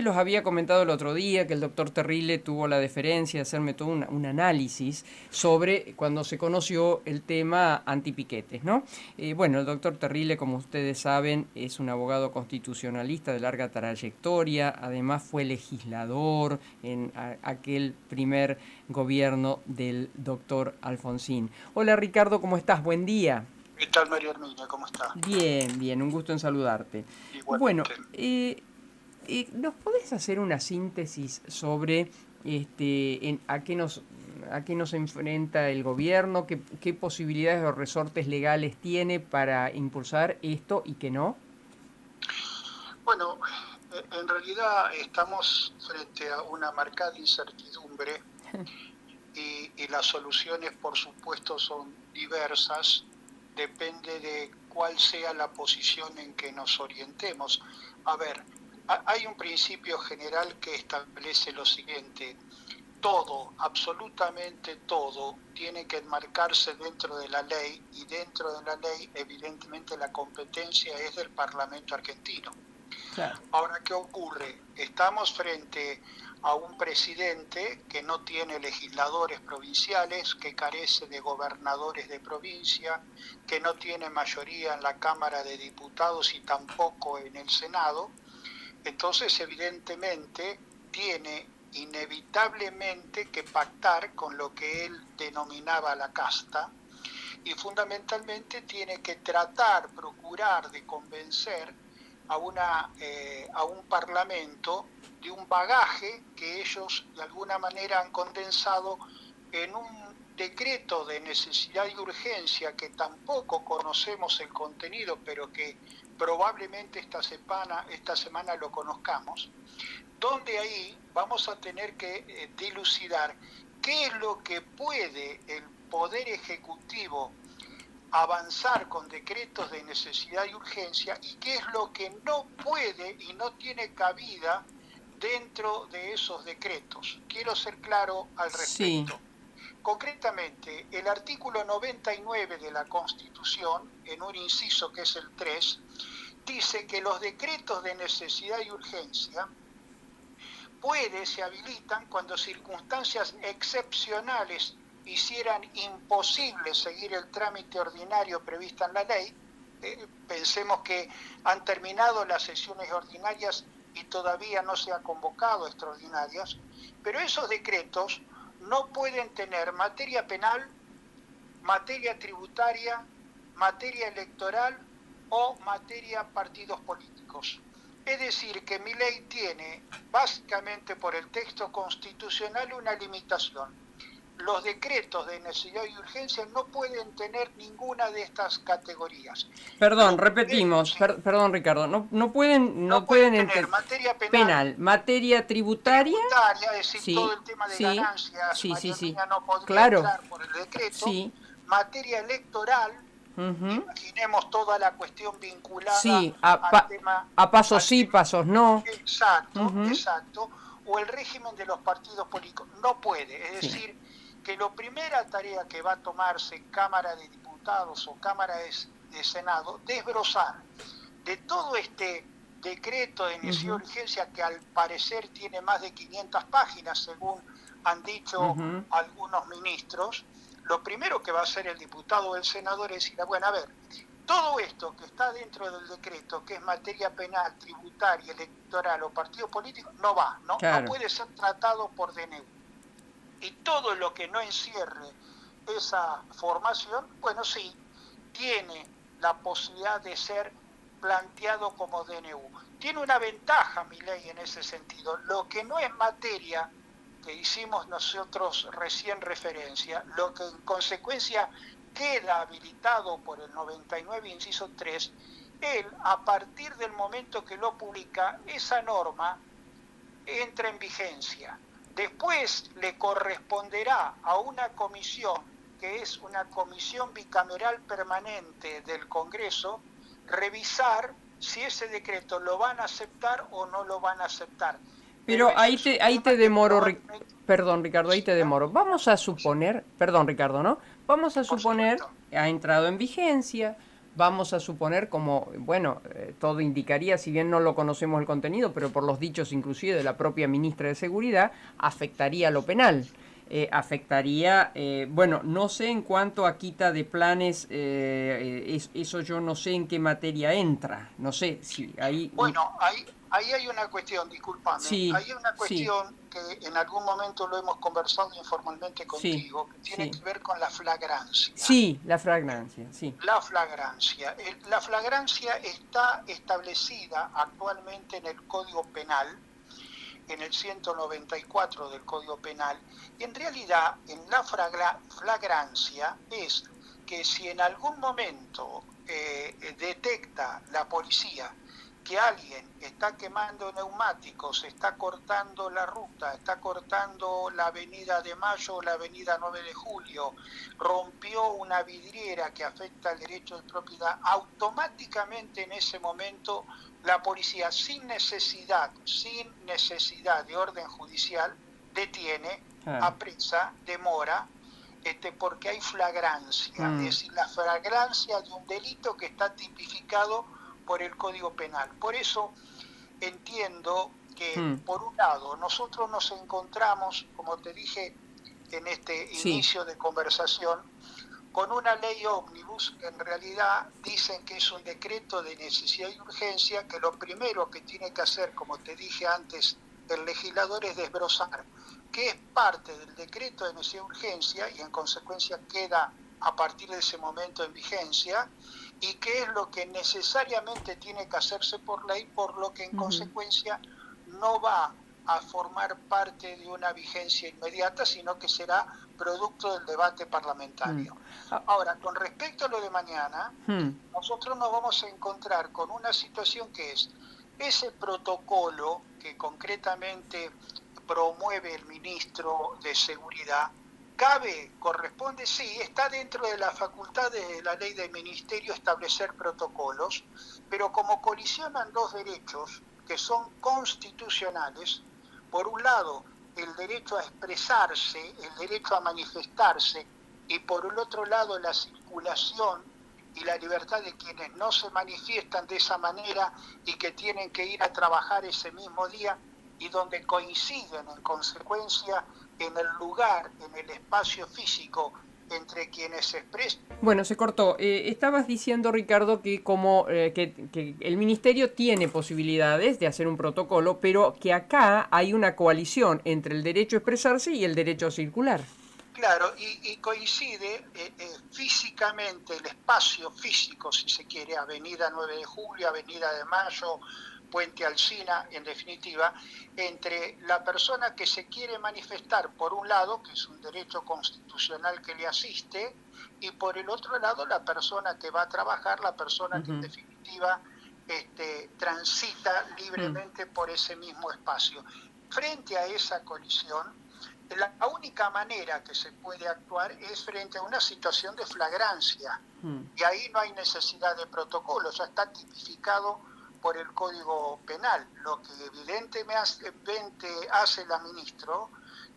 los había comentado el otro día que el doctor Terrile tuvo la deferencia de hacerme todo un análisis sobre cuando se conoció el tema antipiquetes, ¿no? Bueno, el doctor Terrile, como ustedes saben, es un abogado constitucionalista de larga trayectoria, además fue legislador en aquel primer gobierno del doctor Alfonsín. Hola Ricardo, ¿cómo estás? Buen día. ¿Qué tal, María Herminia? ¿Cómo está? Bien, bien, un gusto en saludarte. Bueno, Igualmente. ¿nos podés hacer una síntesis sobre a qué nos enfrenta el gobierno, qué posibilidades o resortes legales tiene para impulsar esto y qué no? Bueno, en realidad estamos frente a una marcada incertidumbre y las soluciones, por supuesto, son diversas. Depende de cuál sea la posición en que nos orientemos. A ver, hay un principio general que establece lo siguiente. Todo, absolutamente todo, tiene que enmarcarse dentro de la ley y dentro de la ley, evidentemente, la competencia es del Parlamento argentino. Claro. Ahora, ¿qué ocurre? Estamos frente a un presidente que no tiene legisladores provinciales, que carece de gobernadores de provincia, que no tiene mayoría en la Cámara de Diputados y tampoco en el Senado. Entonces, evidentemente, tiene inevitablemente que pactar con lo que él denominaba la casta y fundamentalmente tiene que procurar de convencer a un parlamento de un bagaje que ellos de alguna manera han condensado en un decreto de necesidad y urgencia que tampoco conocemos el contenido, pero que probablemente esta semana lo conozcamos, donde ahí vamos a tener que dilucidar qué es lo que puede el Poder Ejecutivo avanzar con decretos de necesidad y urgencia y qué es lo que no puede y no tiene cabida dentro de esos decretos. Quiero ser claro al Sí. respecto. Concretamente, el artículo 99 de la Constitución, en un inciso que es el 3, dice que los decretos de necesidad y urgencia se habilitan cuando circunstancias excepcionales hicieran imposible seguir el trámite ordinario previsto en la ley. Pensemos que han terminado las sesiones ordinarias y todavía no se ha convocado extraordinarias, pero esos decretos no pueden tener materia penal, materia tributaria, materia electoral o materia partidos políticos. Es decir, que mi ley tiene, básicamente por el texto constitucional, una limitación. Los decretos de necesidad y urgencia no pueden tener ninguna de estas categorías. Perdón, Lo primero, repetimos, sí, perdón Ricardo, no no pueden pueden tener materia penal, penal, materia tributaria, tributaria, es decir, todo sí, el tema de sí, ganancias, sí, sí, María sí, Herminia no podría claro, entrar por el decreto, sí, materia electoral. ujú, Imaginemos toda la cuestión vinculada sí, al tema, a pasos al sí, tema pasos no, exacto, ujú, exacto, o el régimen de los partidos políticos. No puede, es sí, decir, que la primera tarea que va a tomarse Cámara de Diputados o Cámara de Senado, desbrozar de todo este decreto de necesidad ujú, de urgencia que al parecer tiene más de 500 páginas, según han dicho ujú. algunos ministros. Lo primero que va a hacer el diputado o el senador es decir, bueno, a ver, todo esto que está dentro del decreto, que es materia penal, tributaria, electoral o partido político, no va, no Claro. puede ser tratado por DNU. Y todo lo que no encierre esa formación, bueno, sí, tiene la posibilidad de ser planteado como DNU. Tiene una ventaja mi ley en ese sentido. Lo que no es materia que hicimos nosotros recién referencia, lo que en consecuencia queda habilitado por el 99, inciso 3, él, a partir del momento que lo publica, esa norma entra en vigencia. Después le corresponderá a una comisión, que es una comisión bicameral permanente del Congreso, revisar si ese decreto lo van a aceptar o no lo van a aceptar. Pero Pero ese es un ahí te tema que demoro, probablemente perdón Ricardo, ahí te siga. demoro. Vamos a Sí, suponer, perdón Ricardo, ¿no? Vamos a por suponer, supuesto. ha entrado en vigencia, vamos a suponer como, bueno, todo indicaría, si bien no lo conocemos el contenido, pero por los dichos inclusive de la propia ministra de Seguridad, afectaría lo penal. Afectaría, bueno, no sé en cuanto a quita de planes, eso yo no sé en qué materia entra, no sé si ahí... Bueno, ahí hay una cuestión, discúlpame, Sí, hay una sí, cuestión que en algún momento lo hemos conversado informalmente sí, contigo, que tiene sí. que ver con la flagrancia. Sí, la fragancia, sí. La flagrancia. La flagrancia está establecida actualmente en el Código Penal, en el 194 del Código Penal, y en realidad en la flagrancia es que si en algún momento detecta la policía que alguien está quemando neumáticos, está cortando la ruta, está cortando la avenida de Mayo o la avenida 9 de Julio, rompió una vidriera que afecta al derecho de propiedad, automáticamente en ese momento la policía sin necesidad de orden judicial detiene, Claro. apresa, demora, porque hay flagrancia, es Mm, decir, la flagrancia de un delito que está tipificado por el Código Penal. Por eso entiendo que, mm, por un lado, nosotros nos encontramos, como te dije en este sí, inicio de conversación, con una ley ómnibus que en realidad dicen que es un decreto de necesidad y urgencia, que lo primero que tiene que hacer, como te dije antes, el legislador es desbrozar qué es parte del decreto de necesidad y urgencia y en consecuencia queda a partir de ese momento en vigencia y qué es lo que necesariamente tiene que hacerse por ley, por lo que en ujú, consecuencia no va a formar parte de una vigencia inmediata, sino que será producto del debate mm. parlamentario. Ah, Ahora, con respecto a lo de mañana, mm, nosotros nos vamos a encontrar con una situación que es ese protocolo que concretamente promueve el ministro de Seguridad. ¿Cabe, corresponde? Sí, está dentro de las facultades de la ley del ministerio establecer protocolos, pero como colisionan dos derechos que son constitucionales, por un lado, el derecho a expresarse, el derecho a manifestarse, y por el otro lado, la circulación y la libertad de quienes no se manifiestan de esa manera y que tienen que ir a trabajar ese mismo día y donde coinciden en consecuencia en el lugar, en el espacio físico entre quienes se expresan. bueno, se cortó. Estabas diciendo, Ricardo, que como que el ministerio tiene posibilidades de hacer un protocolo, pero que acá hay una coalición entre el derecho a expresarse y el derecho a circular. Claro, y coincide físicamente, el espacio físico, si se quiere, Avenida 9 de Julio, Avenida de Mayo, Puente Alsina, en definitiva, entre la persona que se quiere manifestar, por un lado, que es un derecho constitucional que le asiste, y por el otro lado, la persona que va a trabajar, la persona que en Ujú, definitiva transita mm, libremente por ese mismo espacio. Frente a esa colisión, la única manera que se puede actuar es frente a una situación de flagrancia. mm, Y ahí no hay necesidad de protocolo, ya está tipificado por el Código Penal. Lo que evidentemente hace la ministra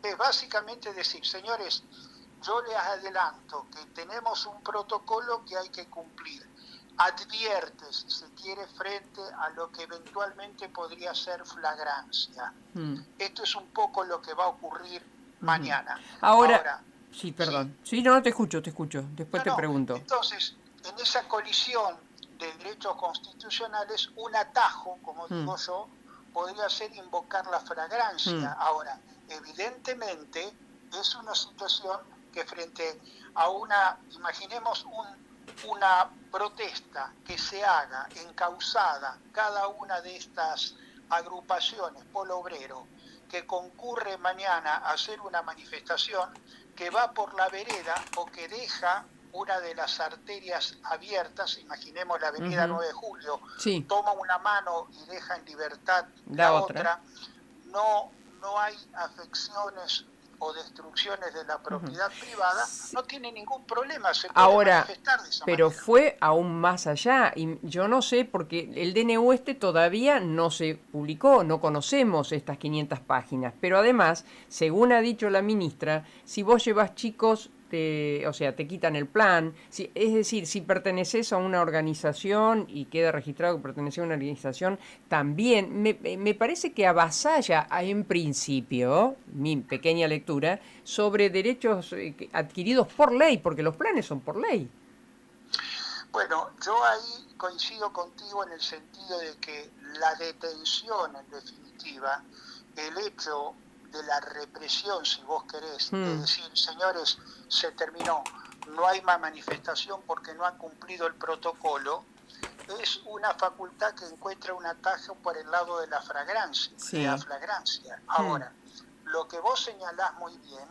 es básicamente decir, señores, yo les adelanto que tenemos un protocolo que hay que cumplir. Advierte, si se quiere, frente a lo que eventualmente podría ser flagrancia. mm, Esto es un poco lo que va a ocurrir ujú. mañana. Ahora, Ahora, sí, sí, perdón. Sí, no, te escucho, te escucho. Después no, te no. pregunto. Entonces, en esa colisión de derechos constitucionales, un atajo, como Mm, digo yo, podría ser invocar la mm, flagrancia. Ahora, evidentemente, es una situación que frente a imaginemos una protesta que se haga encausada, cada una de estas agrupaciones, Polo Obrero, que concurre mañana a hacer una manifestación que va por la vereda o que deja una de las arterias abiertas, imaginemos la avenida ujú. 9 de Julio, Sí, toma una mano y deja en libertad la la otra. otra, no hay afecciones o destrucciones de la Ujú. propiedad privada, Sí, no tiene ningún problema, se puede ahora, manifestar de esa pero manera. fue aún más allá y yo no sé porque el DNU este todavía no se publicó, no conocemos estas 500 páginas, pero además, según ha dicho la ministra, si vos llevas chicos o sea, te quitan el plan. Es decir, si perteneces a una organización y queda registrado que pertenece a una organización, también me parece que avasalla en principio, mi pequeña lectura, sobre derechos adquiridos por ley, porque los planes son por ley. Bueno, yo ahí coincido contigo en el sentido de que la detención, en definitiva, el hecho de la represión, si vos querés, de Mm, decir, señores, se terminó, no hay más manifestación porque no han cumplido el protocolo, es una facultad que encuentra un atajo por el lado de la sí. flagrancia. Mm, Ahora, lo que vos señalás muy bien,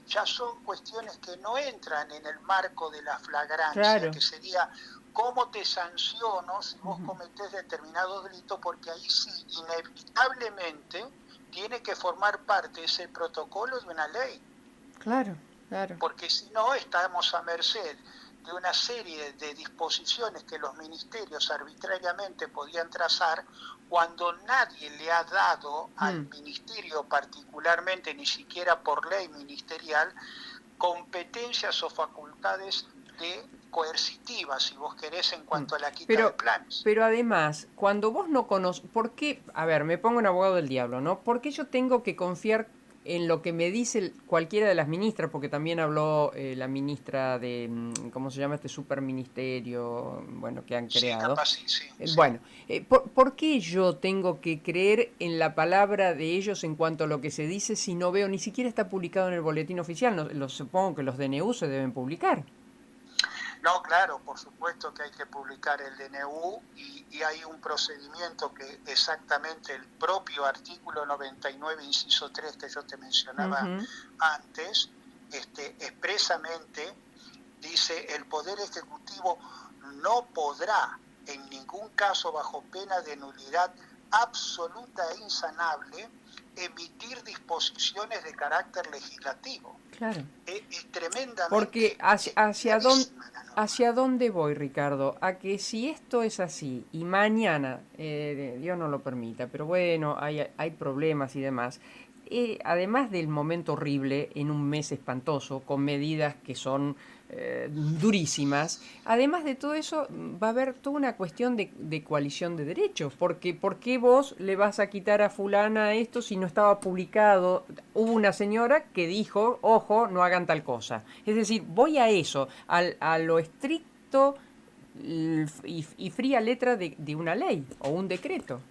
ya son cuestiones que no entran en el marco de la flagrancia, claro. que sería cómo te sanciono si vos cometés determinado delito, porque ahí sí, inevitablemente, tiene que formar parte ese protocolo de una ley, Claro, claro. porque si no estamos a merced de una serie de disposiciones que los ministerios arbitrariamente podían trazar cuando nadie le ha dado al Mm. ministerio particularmente, ni siquiera por ley ministerial, competencias o facultades de coercitivas, si vos querés, en Mm. cuanto a la quita de Pero, planes. pero además, cuando vos no conoces, ¿por qué? A ver, me pongo en abogado del diablo, ¿no? ¿Por qué yo tengo que confiar en lo que me dice cualquiera de las ministras? Porque también habló la ministra de, ¿cómo se llama este superministerio? Bueno, que han Sí, creado. capaz sí, sí, sí. Bueno, ¿por qué yo tengo que creer en la palabra de ellos en cuanto a lo que se dice si no veo, ni siquiera está publicado en el boletín oficial? No, supongo que los DNU se deben publicar. No, claro, por supuesto que hay que publicar el DNU y hay un procedimiento que exactamente el propio artículo 99, inciso 3 que yo te mencionaba Ujú. antes, expresamente dice el Poder Ejecutivo no podrá en ningún caso bajo pena de nulidad absoluta e insanable emitir disposiciones de carácter legislativo. Claro. Es Porque tremendamente hacia clarísima la norma. hacia dónde voy, Ricardo, a que si esto es así y mañana, Dios no lo permita, pero bueno, hay problemas y demás, además del momento horrible en un mes espantoso, con medidas que son durísimas, además de todo eso va a haber toda una cuestión de coalición de derechos, porque ¿por qué vos le vas a quitar a fulana esto si no estaba publicado? Hubo una señora que dijo, ojo, no hagan tal cosa. Es decir, voy a eso, a lo estricto y fría letra de una ley o un decreto.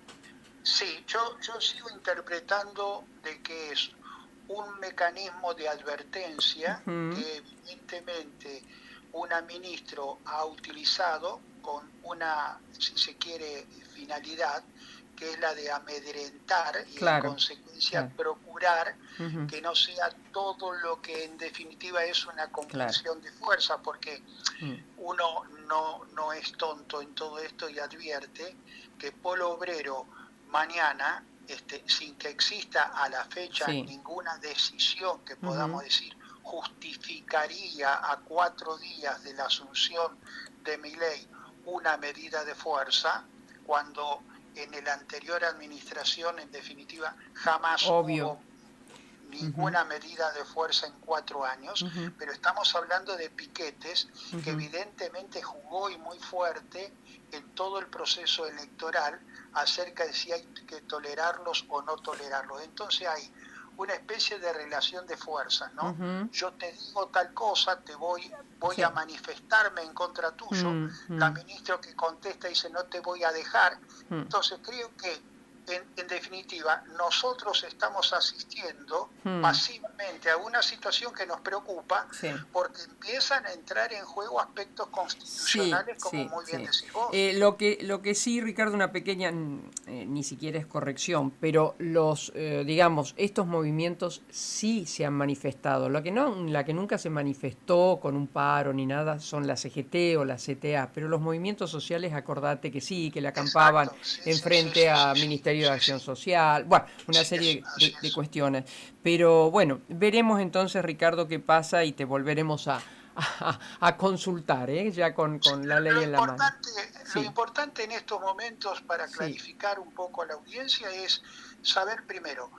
Sí, yo sigo interpretando de que es un mecanismo de advertencia Ujú. que evidentemente una ministro ha utilizado con una, si se quiere, finalidad, que es la de amedrentar y en Claro, consecuencia claro. procurar Ujú. que no sea todo lo que en definitiva es una Claro. compresión de fuerza, porque Mm. uno no es tonto en todo esto y advierte que Polo Obrero mañana, sin que exista a la fecha Sí. ninguna decisión que Ujú. podamos decir justificaría a 4 días de la asunción de Milei una medida de fuerza, cuando en la anterior administración, en definitiva, jamás Obvio. hubo Ujú. ninguna medida de fuerza en 4 años, Ujú. pero estamos hablando de piquetes que Ujú. evidentemente jugó y muy fuerte en todo el proceso electoral acerca de si hay que tolerarlos o no tolerarlos. Entonces hay una especie de relación de fuerzas, ¿no? Ujú. Yo te digo tal cosa, voy Sí. a manifestarme en contra tuyo, Mm, la mm, ministra que contesta dice no te voy a dejar. mm, Entonces creo que en definitiva, nosotros estamos asistiendo mm. pasivamente a una situación que nos preocupa Sí. porque empiezan a entrar en juego aspectos Sí, constitucionales, como sí, muy bien sí. decís vos. Lo que sí, Ricardo, una pequeña, ni siquiera es corrección, pero digamos, estos movimientos sí se han manifestado. La que nunca se manifestó con un paro ni nada son la CGT o la CTA, pero los movimientos sociales, acordate que sí, que le acampaban Exacto, sí, en sí, sí, frente sí, sí, a sí, Ministerio de sí, Acción sí, Social, bueno, una sí es, serie así de es. cuestiones. Pero bueno, veremos entonces, Ricardo, qué pasa y te volveremos a consultar, ¿eh? Ya Sí, con la ley en la mano. lo Sí, importante en estos momentos para sí. clarificar un poco a la audiencia es saber primero,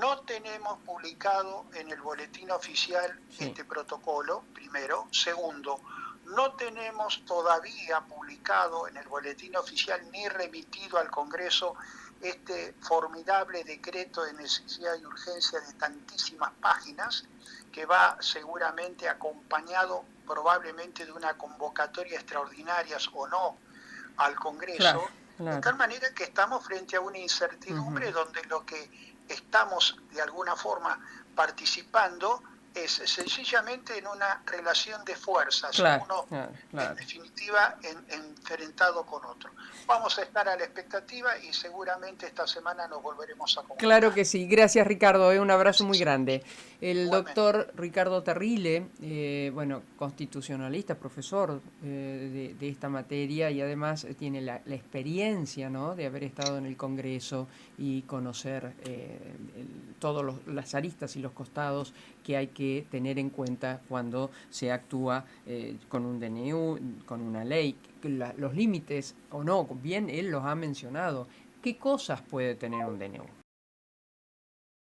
No tenemos publicado en el boletín oficial Sí, este protocolo, primero. Segundo, no tenemos todavía publicado en el boletín oficial ni remitido al Congreso este formidable decreto de necesidad y urgencia de tantísimas páginas, que va seguramente acompañado probablemente de una convocatoria extraordinaria o no al claro, Congreso, de claro. tal manera que estamos frente a una Ujú. incertidumbre donde lo que estamos de alguna forma participando es sencillamente en una relación de fuerzas, Claro, uno claro, en claro. definitiva enfrentado con otro. Vamos a estar a la expectativa y seguramente esta semana nos volveremos a Claro comunicar. que sí. Gracias, Ricardo. Un abrazo muy Gracias. grande. El Igualmente. doctor Ricardo Terrile, bueno, constitucionalista, profesor de esta materia y además tiene la experiencia, ¿no?, de haber estado en el Congreso y conocer todas las aristas y los costados que hay que tener en cuenta cuando se actúa con un DNU, con una ley, los límites o no, bien él los ha mencionado. ¿Qué cosas puede tener un DNU?